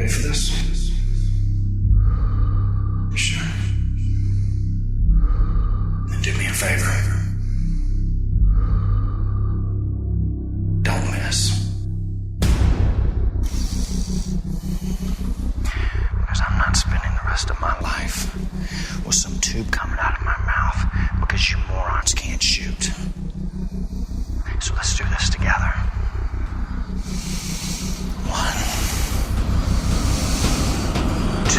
ready for this? You sure? Then do me a favor. Don't miss. Because I'm not spending the rest of my life with some tube coming out of my mouth because you morons can't shoot. So let's do this together. 1, 2.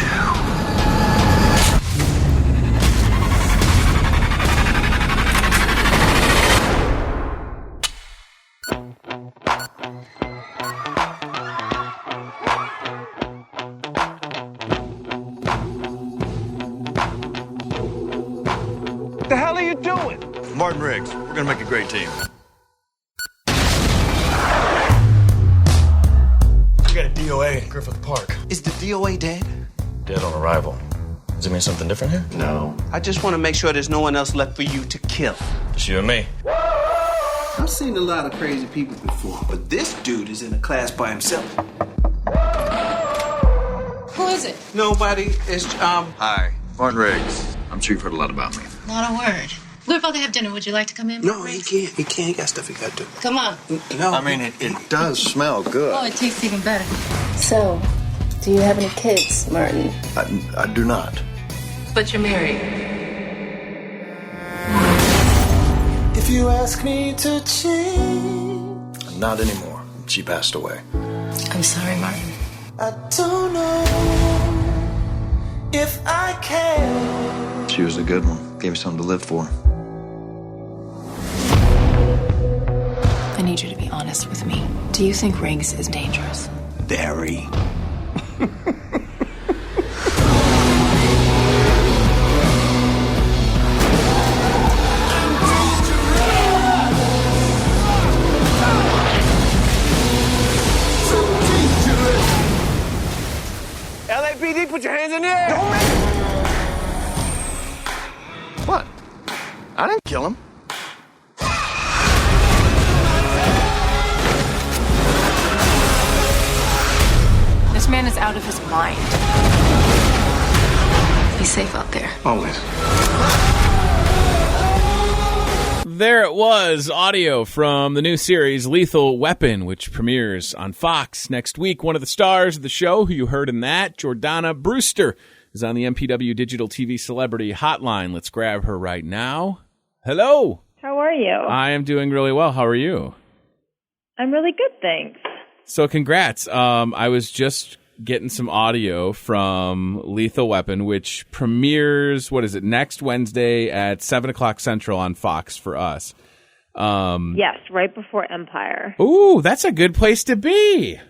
What the hell are you doing? Martin Riggs, we're gonna make a great team. We got a DOA in Griffith Park. Is the DOA dead? Dead on arrival. Does it mean something different here? No. I just want to make sure there's no one else left for you to kill. Just you and me. I've seen a lot of crazy people before, but this dude is in a class by himself. Who is it? Nobody. It's, Hi, Martin Riggs. I'm sure you've heard a lot about me. Not a word. We're about to have dinner. Would you like to come in? No, he can't. He can't. He got stuff he got to do. Come on. No. I mean, it does smell good. Oh, it tastes even better. So, do you have any kids, Martin? I do not. But you're married. If you ask me to change, Not anymore. She passed away. I'm sorry, Martin. I don't know if I can. She was a good one. Gave me something to live for. I need you to be honest with me. Do you think Riggs is dangerous? Very. LAPD, put your hands in the air! What? I didn't kill him. This man is out of his mind. He's safe out there. Always. There it was, audio from the new series Lethal Weapon, which premieres on Fox next week. One of the stars of the show, who you heard in that, Jordana Brewster, is on the MPW Digital TV Celebrity Hotline. Let's grab her right now. Hello. How are you? I am doing really well. How are you? I'm really good, thanks. So congrats. I was just getting some audio from Lethal Weapon, which premieres, next Wednesday at 7 o'clock Central on Fox for us. Yes, right before Empire. Ooh, that's a good place to be.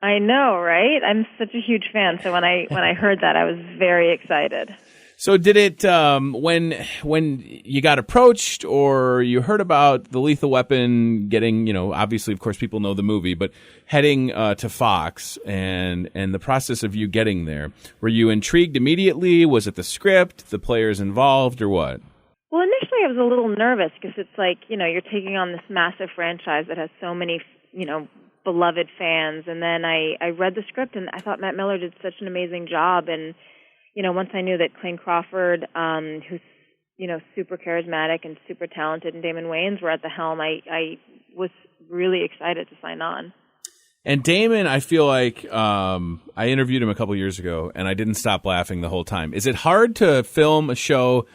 I know, right? I'm such a huge fan, so when I heard that, I was very excited. So did it, when you got approached or you heard about the Lethal Weapon getting, obviously, of course, people know the movie, but heading to Fox and the process of you getting there, were you intrigued immediately? Was it the script, the players involved, or what? Well, initially I was a little nervous because it's like, you're taking on this massive franchise that has so many, beloved fans. And then I read the script and I thought Matt Miller did such an amazing job. And once I knew that Clayne Crawford, who's, super charismatic and super talented, and Damon Wayans were at the helm, I was really excited to sign on. And Damon, I feel like I interviewed him a couple years ago, and I didn't stop laughing the whole time. Is it hard to film a show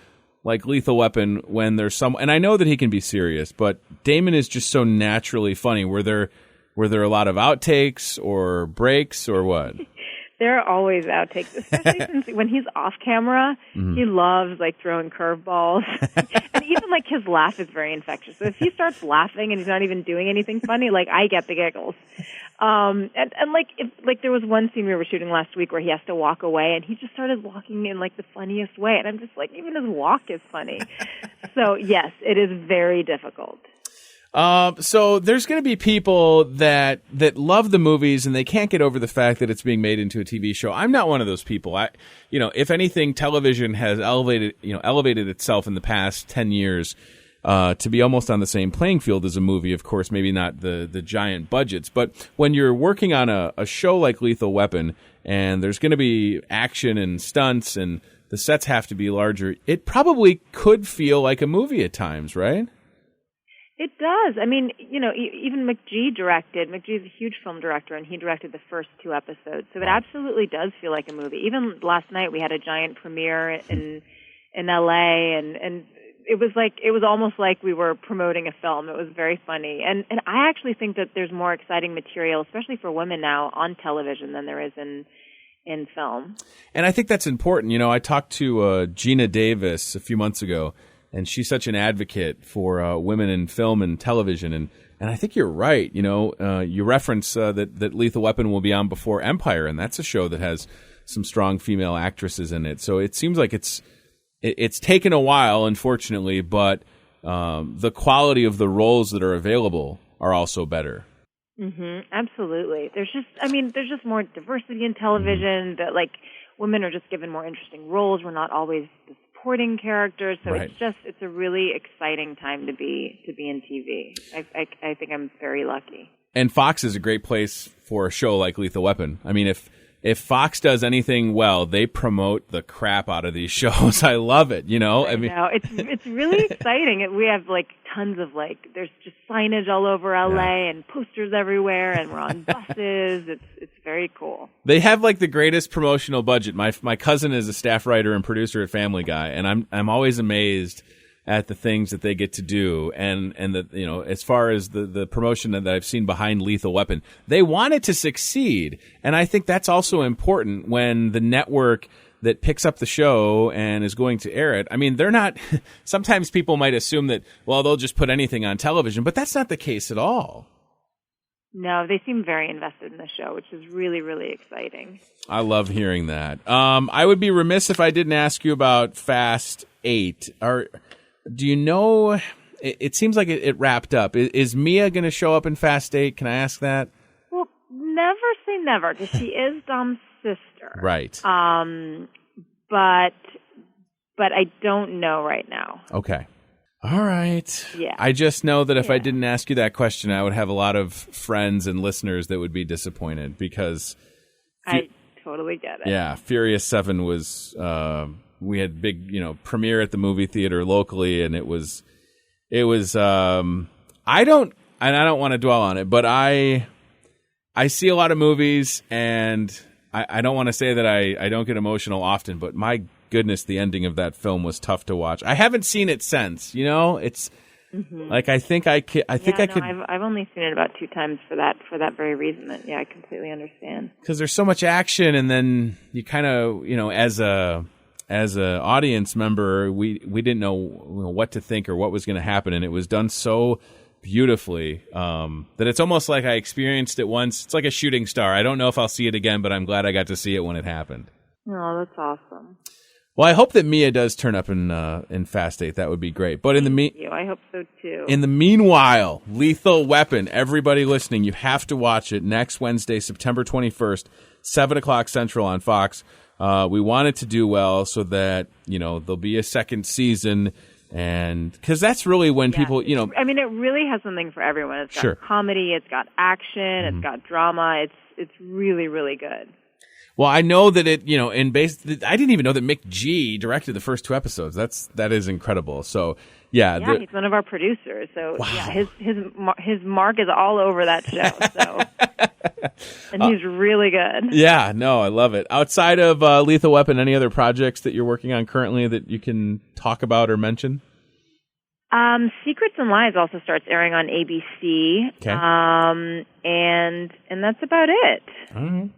like Lethal Weapon when there's and I know that he can be serious, but Damon is just so naturally funny. Were there a lot of outtakes or breaks or what? There are always outtakes, especially since when he's off camera, he loves throwing curveballs. And even his laugh is very infectious. So if he starts laughing and he's not even doing anything funny, I get the giggles. And there was one scene we were shooting last week where he has to walk away and he just started walking in the funniest way. And I'm just even his walk is funny. So yes, it is very difficult. So there's going to be people that love the movies and they can't get over the fact that it's being made into a TV show. I'm not one of those people. If anything, television has elevated itself in the past 10 years, to be almost on the same playing field as a movie. Of course, maybe not the giant budgets, but when you're working on a show like Lethal Weapon and there's going to be action and stunts, and the sets have to be larger. It probably could feel like a movie at times, right? It does. I mean, even McGee directed. McGee's a huge film director, and he directed the first 2 episodes. So it absolutely does feel like a movie. Even last night, we had a giant premiere in L.A., and it was almost like we were promoting a film. It was very funny. And I actually think that there's more exciting material, especially for women now, on television than there is in film. And I think that's important. I talked to Gina Davis a few months ago, and she's such an advocate for women in film and television. And I think you're right. You reference that Lethal Weapon will be on before Empire, and that's a show that has some strong female actresses in it. So it seems like it's taken a while, unfortunately, but the quality of the roles that are available are also better. Absolutely. There's just more diversity in television. That women are just given more interesting roles. We're not always the supporting characters, so right. it's a really exciting time to be in TV. I think I'm very lucky. And Fox is a great place for a show like Lethal Weapon. I mean, if Fox does anything well, they promote the crap out of these shows. I love it, I mean, it's really exciting. We have tons of there's just signage all over LA and posters everywhere, and we're on buses. It's very cool. They have the greatest promotional budget. My cousin is a staff writer and producer at Family Guy, and I'm always amazed at the things that they get to do, and that as far as the promotion that I've seen behind Lethal Weapon, they want it to succeed, and I think that's also important when the network that picks up the show and is going to air it. I mean, they're not. Sometimes people might assume that they'll just put anything on television, but that's not the case at all. No, they seem very invested in the show, which is really, really exciting. I love hearing that. I would be remiss if I didn't ask you about Fast 8. Do you know, it seems like it wrapped up. Is Mia going to show up in Fast 8? Can I ask that? Well, never say never, because she is Dom's sister. Right. But I don't know right now. Okay. All right. Yeah. I just know that if I didn't ask you that question, I would have a lot of friends and listeners that would be disappointed because... I totally get it. Yeah, Furious 7 was... we had big, premiere at the movie theater locally, and it was. I don't want to dwell on it, but I see a lot of movies, and I don't want to say that I don't get emotional often, but my goodness, the ending of that film was tough to watch. I haven't seen it since. It's I think I could. I've only seen it about 2 times for that very reason. I completely understand. Because there's so much action, and then you kind of, as a audience member, we didn't know what to think or what was going to happen, and it was done so beautifully that it's almost like I experienced it once. It's like a shooting star. I don't know if I'll see it again, but I'm glad I got to see it when it happened. Oh, that's awesome. Well, I hope that Mia does turn up in Fast 8. That would be great. But I hope so too. In the meanwhile, Lethal Weapon. Everybody listening, you have to watch it next Wednesday, September 21st, 7:00 Central on Fox. We want it to do well so that, there'll be a second season, and because that's really when people, I mean, it really has something for everyone. It's got comedy, it's got action, it's got drama. It's really, really good. Well, I know that I didn't even know that Mick G directed the first 2 episodes. That is incredible. So, yeah, he's one of our producers. So, his mark is all over that show. So, and he's really good. Yeah, no, I love it. Outside of Lethal Weapon, any other projects that you're working on currently that you can talk about or mention? Secrets and Lies also starts airing on ABC. Okay. And that's about it. All right.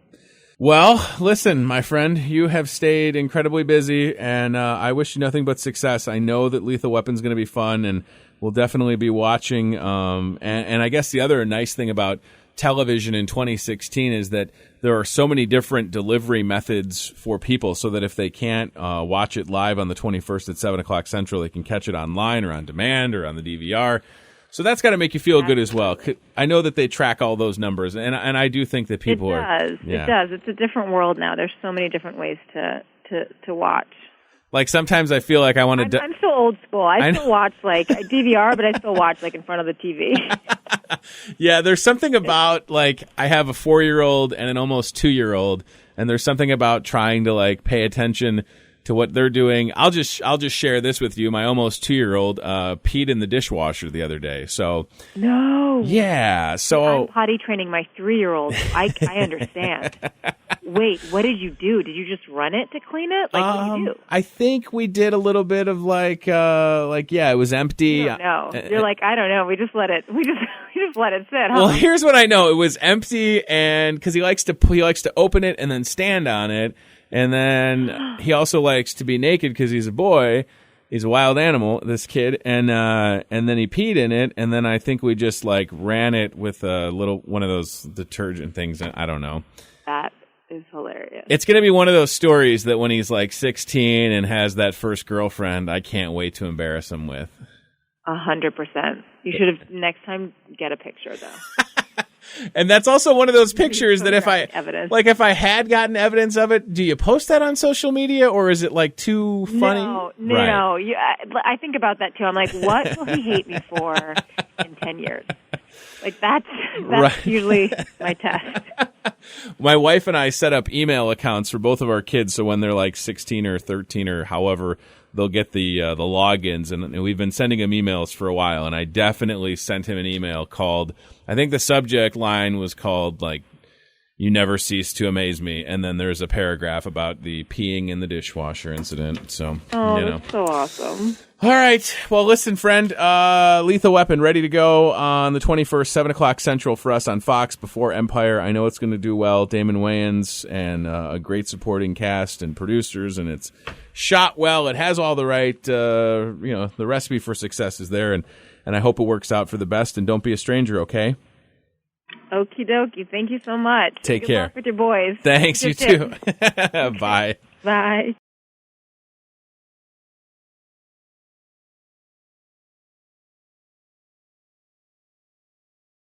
Well, listen, my friend, you have stayed incredibly busy, and I wish you nothing but success. I know that Lethal Weapon is going to be fun, and we'll definitely be watching. And I guess the other nice thing about television in 2016 is that there are so many different delivery methods for people, so that if they can't watch it live on the 21st at 7:00 Central, they can catch it online or on demand or on the DVR. So that's got to make you feel good as well. I know that they track all those numbers, and I do think that people It does. It's a different world now. There's so many different ways to watch. Like sometimes I feel like I want to. I'm so old school. I still watch DVR, but I still watch in front of the TV. Yeah, there's something about I have a 4-year-old and an almost 2-year-old. and there's something about trying to like pay attention to what they're doing. I'll just share this with you. My almost 2-year-old peed in the dishwasher the other day. So No. yeah, so I'm potty training my 3-year-old. I understand. Wait, what did you do? Did you just run it to clean it? Like, what did you do? I think we did a little bit of like yeah, it was empty. No, you're like, I don't know. We just let it sit. Huh? Well, here's what I know: it was empty, and because he likes to open it and then stand on it, and then he also likes to be naked because he's a boy. He's a wild animal, this kid, and then he peed in it, and then I think we just like ran it with a little one of those detergent things. I don't know. That is hilarious. It's going to be one of those stories that when he's like 16 and has that first girlfriend, I can't wait to embarrass him with. 100%. You should have next time get a picture though. And that's also one of those pictures that if I had gotten evidence of it, do you post that on social media or is it like too funny? No. Right. I think about that too. I'm like, what will he hate me for in 10 years? Like that's Right. usually my test. My wife and I set up email accounts for both of our kids, so when they're like 16 or 13 or however, they'll get the logins, and we've been sending him emails for a while. And I definitely sent him an email called, I think the subject line was called like, "You never cease to amaze me," and then there's a paragraph about the peeing in the dishwasher incident. So, That's so awesome. All right. Well, listen, friend, Lethal Weapon ready to go on the 21st, 7 o'clock Central for us on Fox before Empire. I know it's going to do well. Damon Wayans and a great supporting cast and producers, and it's shot well. It has all the right, the recipe for success is there, and I hope it works out for the best. And don't be a stranger, okay? Okie dokie. Thank you so much. Take Good care. luck with your boys. Thanks, you too. Bye. Bye.